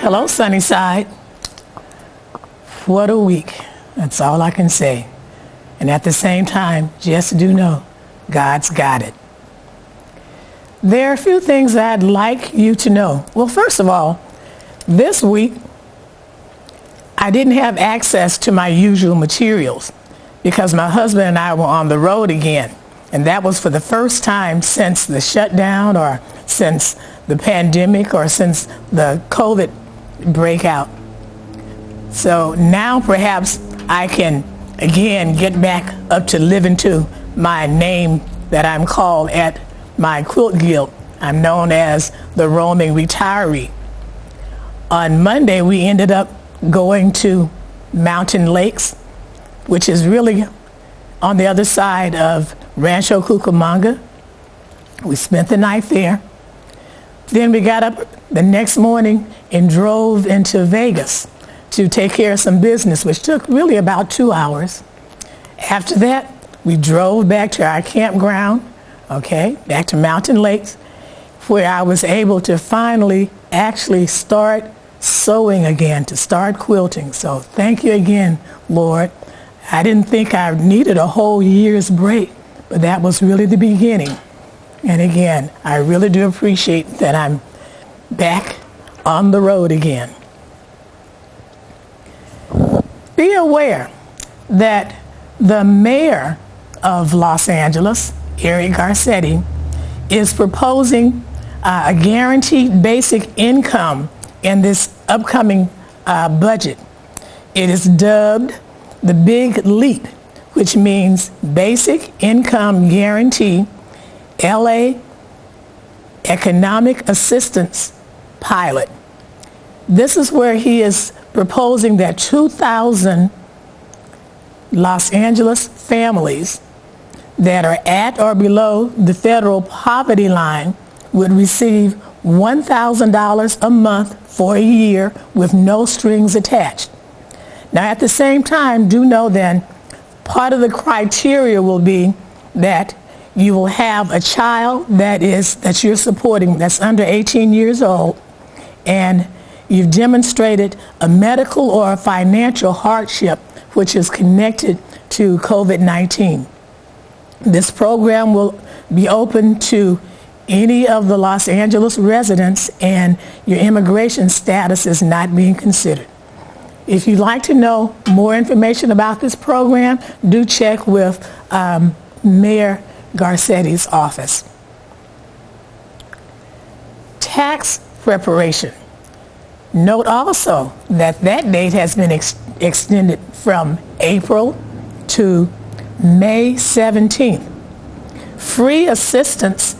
Hello, Sunnyside. What a week. That's all I can say. And at the same time, just do know God's got it. There are a few things I'd like you to know. Well, first of all, this week, I didn't have access to my usual materials because my husband and I were on the road again. And that was for the first time since the shutdown or since the pandemic or since the COVID breakout. So now perhaps I can again get back up to living to my name that I'm called at my quilt guild. I'm known as the roaming retiree. On Monday, we ended up going to Mountain Lakes, which is really on the other side of Rancho Cucamonga. We spent the night there. Then we got up the next morning and drove into Vegas to take care of some business, which took really about 2 hours. After that, we drove back to our campground, back to Mountain Lakes, where I was able to finally actually start sewing again, to start quilting. So thank you again, Lord. I didn't think I needed a whole year's break, but that was really the beginning. And again, I really do appreciate that I'm back on the road again. Be aware that the mayor of Los Angeles, Eric Garcetti, is proposing a guaranteed basic income in this upcoming budget. It is dubbed the Big Leap, which means Basic Income Guarantee, LA Economic Assistance Pilot. This is where he is proposing that 2,000 Los Angeles families that are at or below the federal poverty line would receive $1,000 a month for a year with no strings attached. Now, at the same time, do know then, part of the criteria will be that you will have a child that you're supporting that's under 18 years old, and you've demonstrated a medical or a financial hardship which is connected to COVID-19. This program will be open to any of the Los Angeles residents, and your immigration status is not being considered. If you'd like to know more information about this program, do check with Mayor Garcetti's office. Tax preparation. Note also that that date has been extended from April to May 17th. Free assistance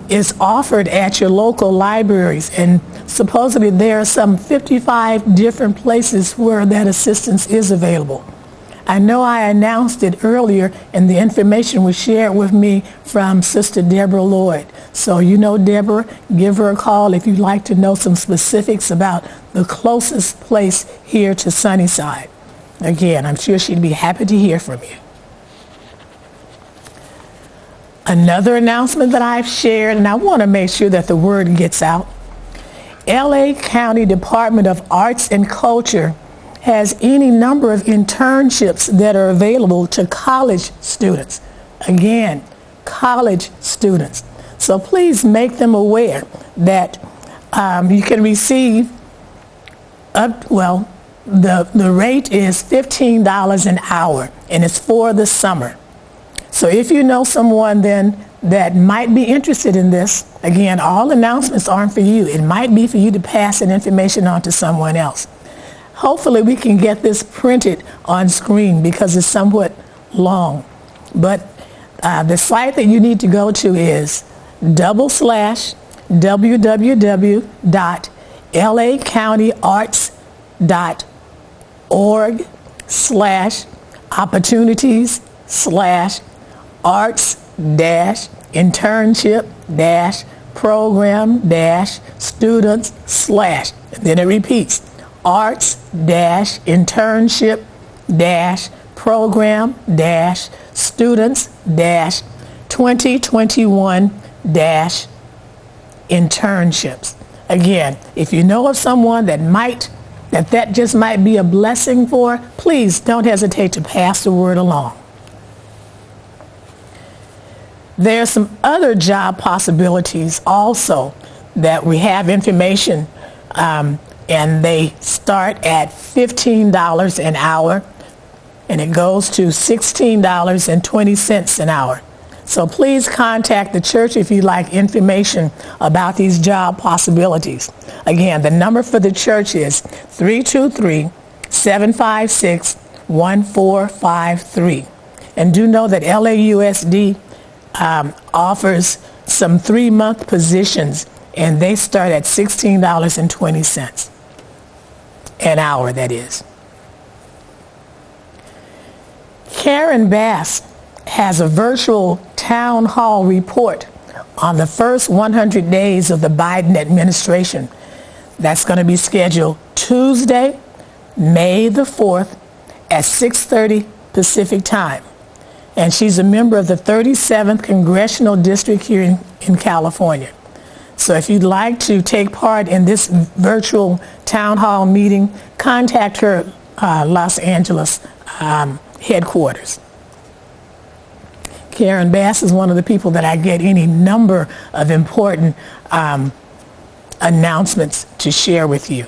is offered at your local libraries, and supposedly there are some 55 different places where that assistance is available. I know I announced it earlier, and the information was shared with me from Sister Deborah Lloyd. So you know Deborah, give her a call if you'd like to know some specifics about the closest place here to Sunnyside. Again, I'm sure she'd be happy to hear from you. Another announcement that I've shared, and I want to make sure that the word gets out. LA County Department of Arts and Culture has any number of internships that are available to college students. Again, college students. So please make them aware that you can receive the rate is $15 an hour, and it's for the summer. So if you know someone then that might be interested in this, again, all announcements aren't for you. It might be for you to pass that information on to someone else. Hopefully we can get this printed on screen because it's somewhat long. But the site that you need to go to is www.lacountyarts.org/opportunities/arts-program-students/ then it repeats, arts-internship-program-students-2021-internships. Again, if you know of someone that just might be a blessing for, please don't hesitate to pass the word along. There are some other job possibilities also that we have information, and they start at $15 an hour, and it goes to $16.20 an hour. So please contact the church if you'd like information about these job possibilities. Again, the number for the church is 323-756-1453. And do know that LAUSD offers some 3-month positions, and they start at $16.20 an hour, that is. Karen Bass has a virtual town hall report on the first 100 days of the Biden administration. That's going to be scheduled Tuesday, May the 4th at 6:30 Pacific time. And she's a member of the 37th Congressional District here in California. So if you'd like to take part in this virtual town hall meeting, contact her Los Angeles headquarters. Karen Bass is one of the people that I get any number of important announcements to share with you.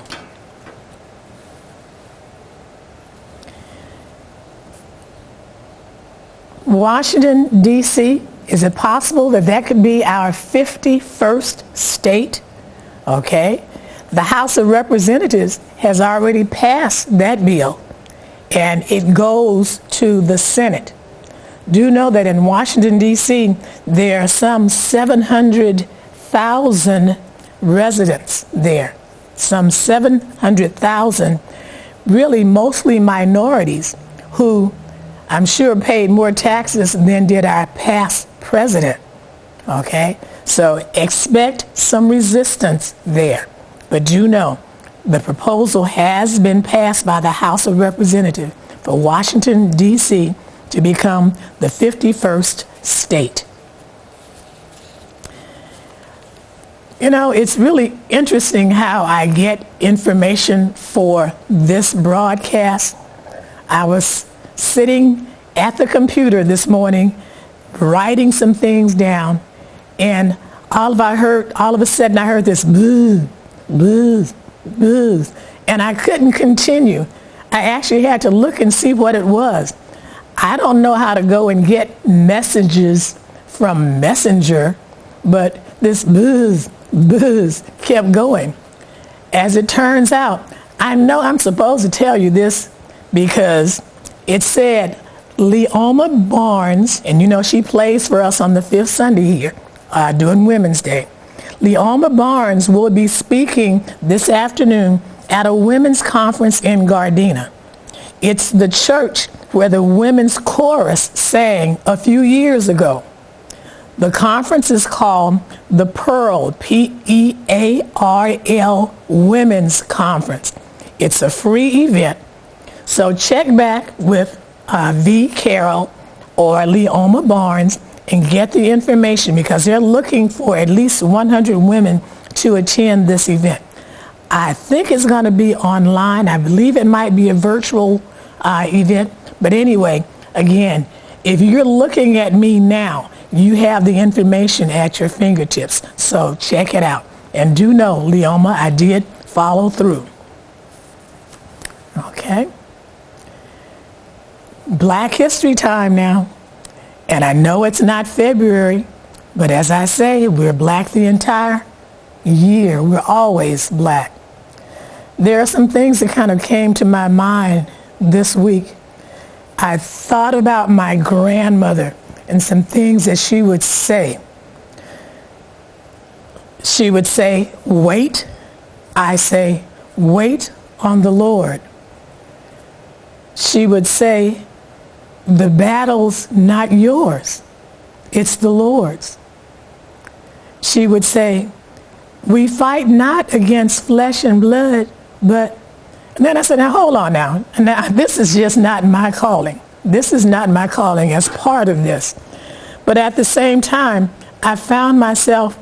Washington, D.C., is it possible that that could be our 51st state? Okay. The House of Representatives has already passed that bill, and it goes to the Senate. Do know that in Washington, D.C., there are some 700,000 residents there. Some 700,000, really mostly minorities, who I'm sure paid more taxes than did our past president. Okay? So expect some resistance there. But do know the proposal has been passed by the House of Representatives for Washington, D.C., to become the 51st state. You know, it's really interesting how I get information for this broadcast. I was sitting at the computer this morning, writing some things down, and all of a sudden I heard this boo, boo, boo, and I couldn't continue. I actually had to look and see what it was. I don't know how to go and get messages from Messenger, but this buzz kept going. As it turns out, I know I'm supposed to tell you this because it said Leona Barnes, and you know she plays for us on the 5th Sunday here during Women's Day. Leona Barnes will be speaking this afternoon at a women's conference in Gardena. It's the church where the women's chorus sang a few years ago. The conference is called the Pearl, Pearl Women's Conference. It's a free event. So check back with V. Carroll or Leona Barnes and get the information, because they're looking for at least 100 women to attend this event. I think it's going to be online. I believe it might be a virtual event. But anyway, again, if you're looking at me now, you have the information at your fingertips. So check it out. And do know, Leona, I did follow through. Okay. Black History time now. And I know it's not February, but as I say, we're black the entire year. We're always black. There are some things that kind of came to my mind this week. I thought about my grandmother and some things that she would say. She would say, wait. I say, wait on the Lord. She would say, the battle's not yours, it's the Lord's. She would say, we fight not against flesh and blood, but, and then I said, now hold on now. Now this is just not my calling. This is not my calling as part of this. But at the same time, I found myself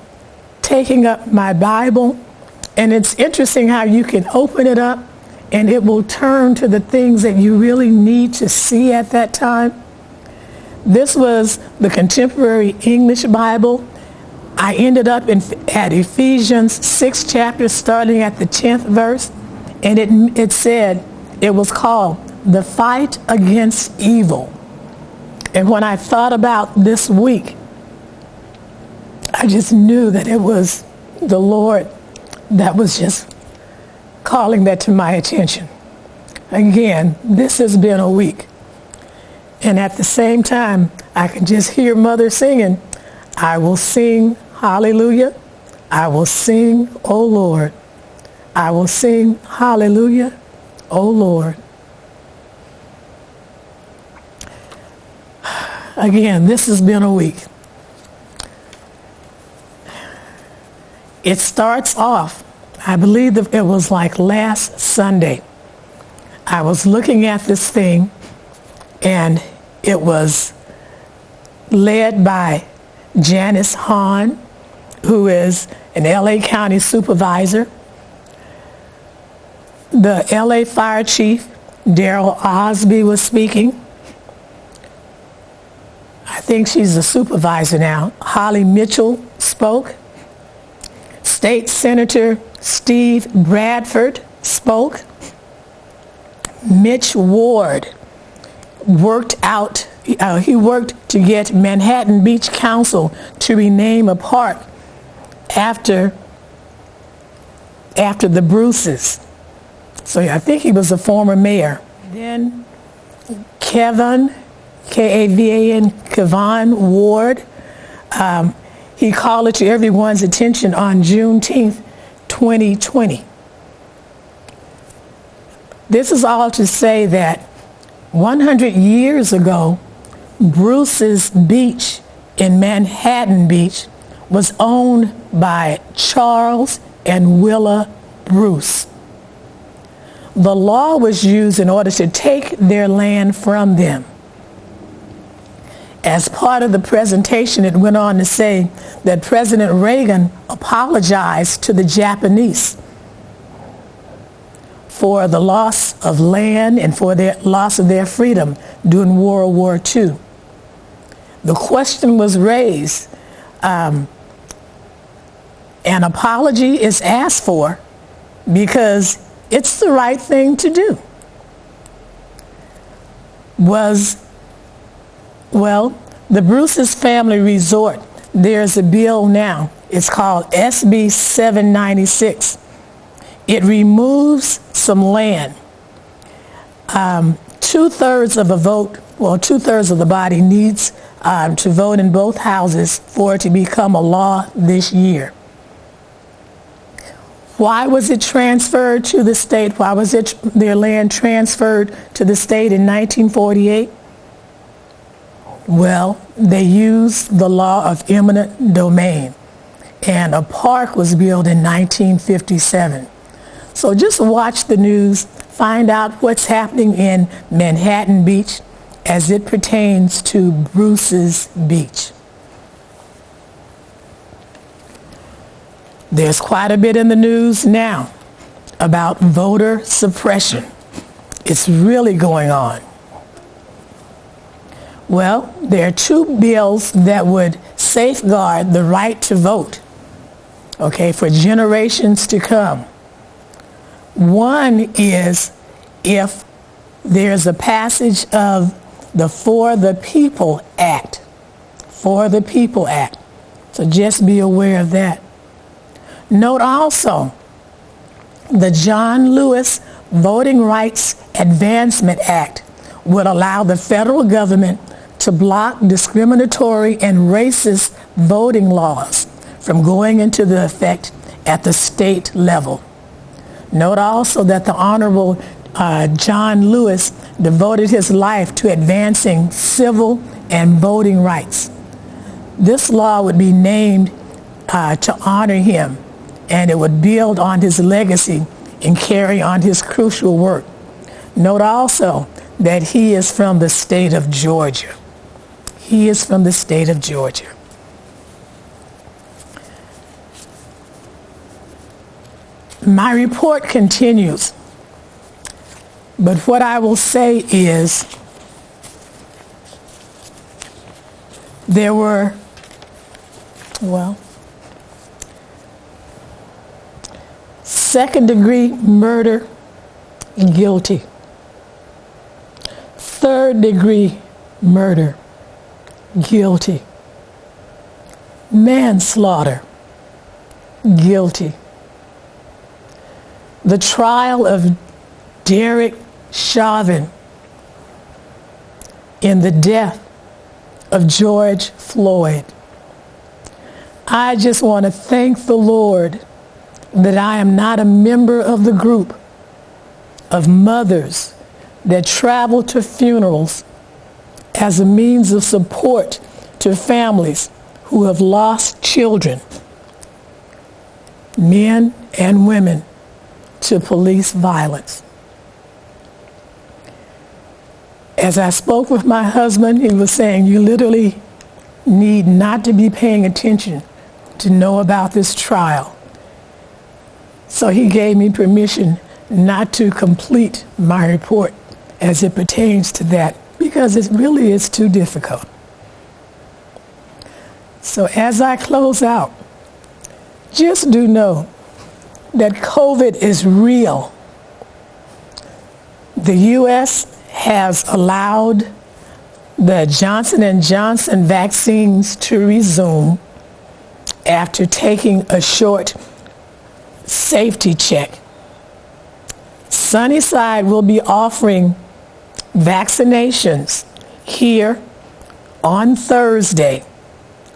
taking up my Bible And it's interesting how you can open it up and it will turn to the things that you really need to see at that time. This was the Contemporary English Bible. I ended up at Ephesians 6 chapter, starting at the 10th verse, and it said, it was called The Fight Against Evil. And when I thought about this week, I just knew that it was the Lord that was just calling that to my attention. Again, this has been a week. And at the same time, I can just hear Mother singing, I will sing hallelujah. I will sing, O Lord. I will sing hallelujah, O Lord. Again, this has been a week. It starts off, I believe that it was like last Sunday. I was looking at this thing, and it was led by Janice Hahn, who is an LA County supervisor. The LA Fire Chief, Daryl Osby, was speaking. I think she's a supervisor now. Holly Mitchell spoke. State Senator Steve Bradford spoke. Mitch Ward worked to get Manhattan Beach Council to rename a park after the Bruces. So I think he was a former mayor. Then Kevin, K-A-V-A-N, Kevon Ward, he called it to everyone's attention on Juneteenth, 2020. This is all to say that 100 years ago, Bruce's Beach in Manhattan Beach was owned by Charles and Willa Bruce. The law was used in order to take their land from them. As part of the presentation, it went on to say that President Reagan apologized to the Japanese for the loss of land and for their loss of their freedom during World War II. The question was raised, an apology is asked for because it's the right thing to do. The Bruce's Family Resort, there's a bill now. It's called SB 796. It removes some land. Two-thirds of the body needs to vote in both houses for it to become a law this year. Why was it transferred to the state? Why was their land transferred to the state in 1948? Well, they used the law of eminent domain, and a park was built in 1957. So just watch the news, find out what's happening in Manhattan Beach as it pertains to Bruce's Beach. There's quite a bit in the news now about voter suppression. It's really going on. Well, there are two bills that would safeguard the right to vote, for generations to come. One is if there's a passage of the For the People Act. For the People Act. So just be aware of that. Note also the John Lewis Voting Rights Advancement Act would allow the federal government to block discriminatory and racist voting laws from going into the effect at the state level. Note also that the Honorable John Lewis devoted his life to advancing civil and voting rights. This law would be named to honor him, and it would build on his legacy and carry on his crucial work. Note also that he is from the state of Georgia. He is from the state of Georgia. My report continues, but what I will say is there were, second-degree murder, guilty. Third-degree murder, guilty. Manslaughter, guilty. The trial of Derek Chauvin in the death of George Floyd. I just want to thank the Lord that I am not a member of the group of mothers that travel to funerals as a means of support to families who have lost children, men and women, to police violence. As I spoke with my husband, he was saying, you literally need not to be paying attention to know about this trial. So he gave me permission not to complete my report as it pertains to that, because it really is too difficult. So as I close out, just do know that COVID is real. The U.S. has allowed the Johnson & Johnson vaccines to resume after taking a short safety check. Sunnyside will be offering vaccinations here on Thursday,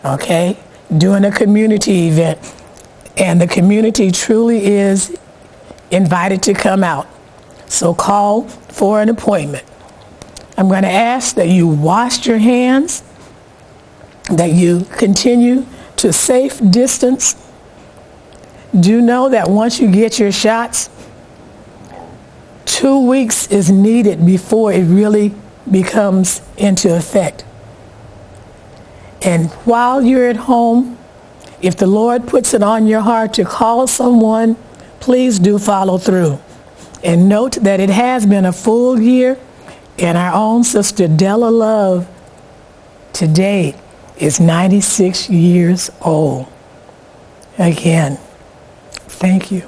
okay, doing a community event. And the community truly is invited to come out. So call for an appointment. I'm going to ask that you wash your hands, that you continue to safe distance. Do know that once you get your shots, 2 weeks is needed before it really becomes into effect. And while you're at home, if the Lord puts it on your heart to call someone, please do follow through. And note that it has been a full year, and our own Sister Della Love today is 96 years old. Again, thank you.